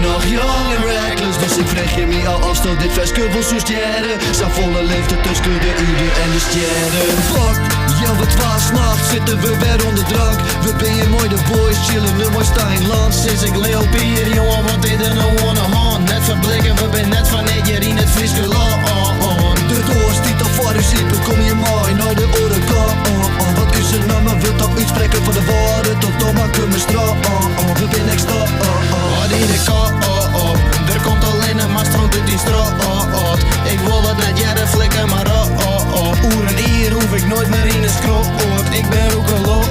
nog jong en reckless, dus ik vraag je me al afstand dit festival zo sterren. Zijn volle liefde tussen de ieder en de sterren. Fuck, ja wat was nacht, zitten we weer onder drank. We ben je mooi de boys, chillen nu mooi Steinland. Sinds ik leeuw bier, jongen, wat dit er nou aan de hand? Net verblikken, we ben net van hier in het Friese land. De doos die al voor u ziet, kom je mooi naar de oren kan. Wat is er nou, maar wilt al uitspreken van de woorden tot dan maar kunnen straat. We ben extra. Wat in de kop, er komt alleen een maar stront uit die straat. Ik wil het net jaren flikken, maar oeren hier hoef ik nooit meer in de schroot. Ik ben ook een lood.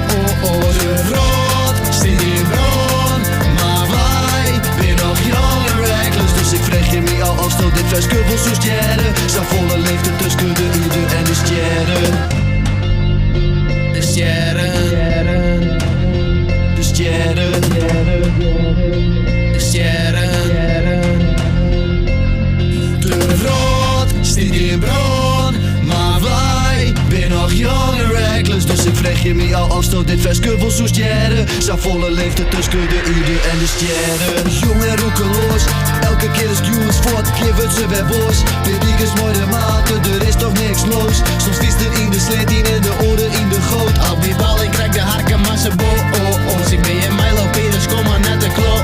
De rood zit in brand, maar wij ben nog jong en reckless, dus ik vraag je me al afstand dit festival zo sterren. Zijn volle liefde tussen de ieder en de sterren. De sterren, de sterren, de sterren. De rood zit in brand, maar wij ben nog jong en reckless, dus ik vraag je me al afstand dit festival zo sterren. Zijn volle liefde tussen de ieder en de sterren. Jong en roekeloos, elke keer is Jules voort, keer wordt ze weer boos. Baby is mooi de maten, er is toch niks los. Soms vies er in de slit, in de oren, in de goot. Op die bal, ik krijg de harken, maar ze boos. Ik ben je Milo Peters, kom maar net de klo.